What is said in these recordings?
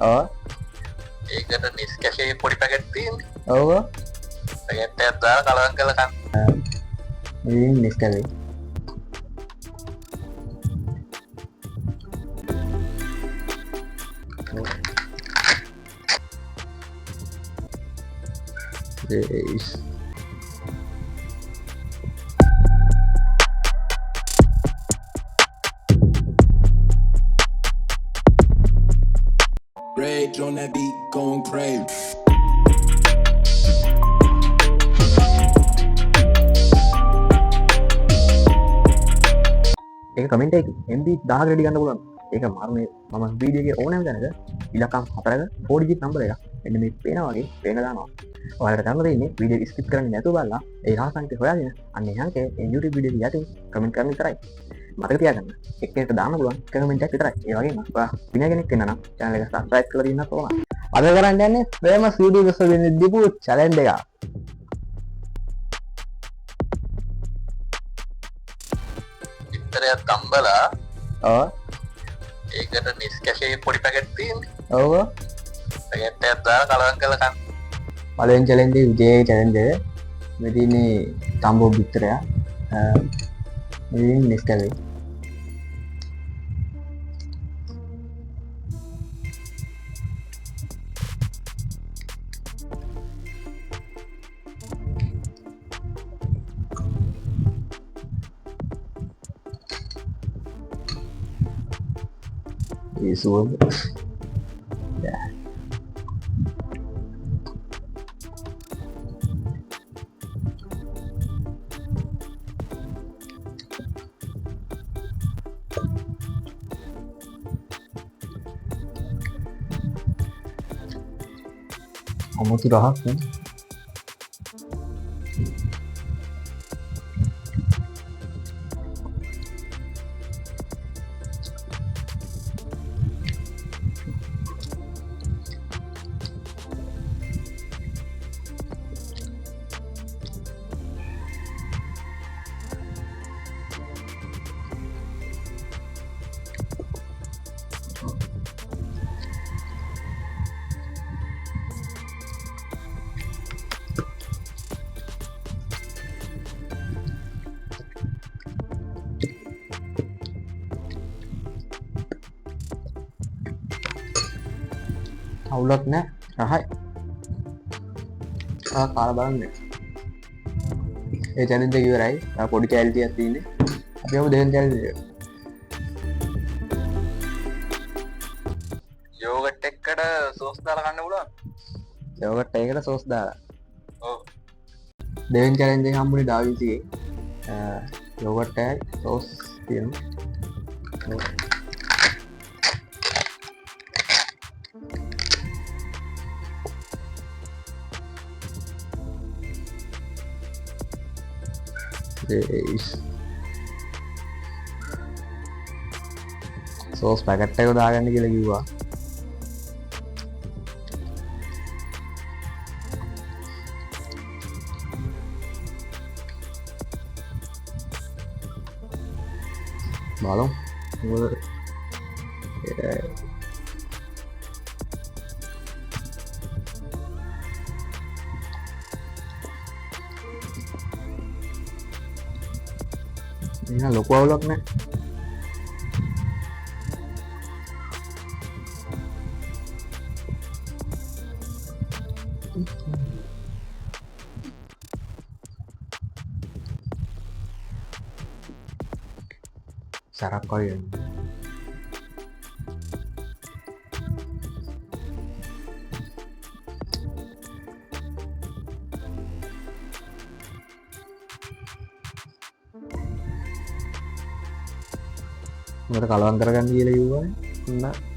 ඔව් ඒකට නිස්කැෆේ පොඩි පැකට් තියෙන්නේ. ඔව් පැකට් එකක් දාලා කලවම් කරලා කන්න. ඉතින් නිස්කලේ Rage on that beat, going crazy. ඒක කමෙන්ට් එකේ MB 1000 ක්‍රෙඩිට් ගන්න පුළුවන්. ඒක මාරුනේ මම වීඩියෝ එකේ ඕනෑම තැනක ඉලක්කම් 4ක 4 ඩිජිට් නම්බර් එකක් මෙන්න මේ පේනා වගේ පේන දානවා. ඔයාලට කරන්න දෙන්නේ වීඩියෝ එක ස්කිප් කරන්නේ නැතුව බලලා ඒ රහස් අංකය හොයාගෙන අන්න ඒ අංකය ඒ YouTube වීඩියෝ එක යටින් කමෙන්ට් කරන්න විතරයි. මතක තියාගන්න. එක්කෙනෙක්ට දාන්න පුළුවන් කමෙන්ට් එකක් විතරයි. ඒ වගේම ඔයා විනය කෙනෙක් වෙන්න නම් channel එක subscribe කරලා දින්නත් ඕන. අද කරන්න යන්නේ famous YouTubers වෙන්න දීපු challenge එකක්. ඉතරයක් තම්බලා ඔව් ඒකට නිස්කැෆේ පොඩි පැකට් තියෙන්නේ. ඔව් පැකට් එකක් දාලා කලවම් කරලා කන්න. පළවෙනි challenge එක විජේ challenge එක. මෙතන තම්බෝ බිත්තරය ඉතින් නිස්කලේ Isso. Yeah. Kamu tuh rahak kan? අවුලක් නෑ රහයි කාලා බලන්න ඒ challenge එක ඉවරයි පොඩි challenge එකක් තියෙන්නේ අපි යමු දෙවෙනි challenge එක යෝගට් එකකට සෝස් දාලා කන්න පුළුවන් යෝගට් එකකට සෝස් දාලා ඔව් දෙවෙනි challenge එක හම්බුනේ ඩාවින්සිගේ යෝගට් එකයි සෝස් තියෙනවා සෝස් පැකට් එක දාගන්න කියලා කිව්වා බලමු එහෙනම් ලොකු අවුලක් නැහැ සරක් වගේ මට කලවම් කරගන්න කියලා කිව්වා නේ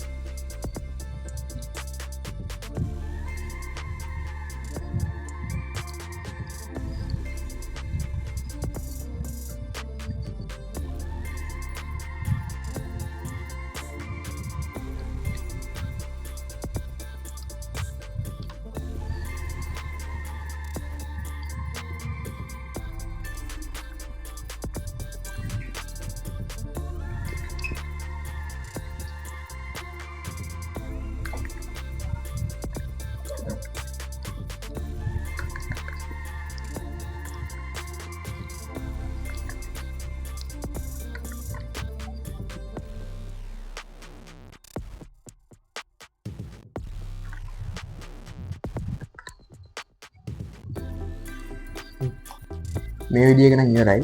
මේ විදිිය ගැන ඉවරයි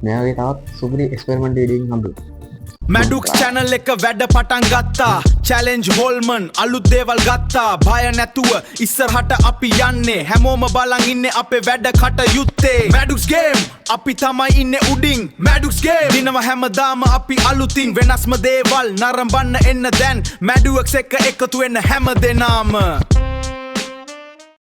මෙයාගේ තවත් සුපරි එක්ස්පෙරිමන්ට් වීඩියෝ හම්බුනා මැඩුක්ස් channel එක වැඩ පටන් ගත්තා challenge හොල්මන් අලුත් දේවල් ගත්තා බය නැතුව ඉස්සරහට අපි යන්නේ හැමෝම බලන් ඉන්නේ අපේ වැඩ කටයුත්තේ මැඩුක්ස් ගේම් අපි තමයි ඉන්නේ උඩින් මැඩුක්ස් ගේම් දිනව හැමදාම අපි අලුතින් වෙනස්ම දේවල් නරඹන්න එන්න දැන් මැඩුක්ස් එක එකතු වෙන්න හැමදෙනාම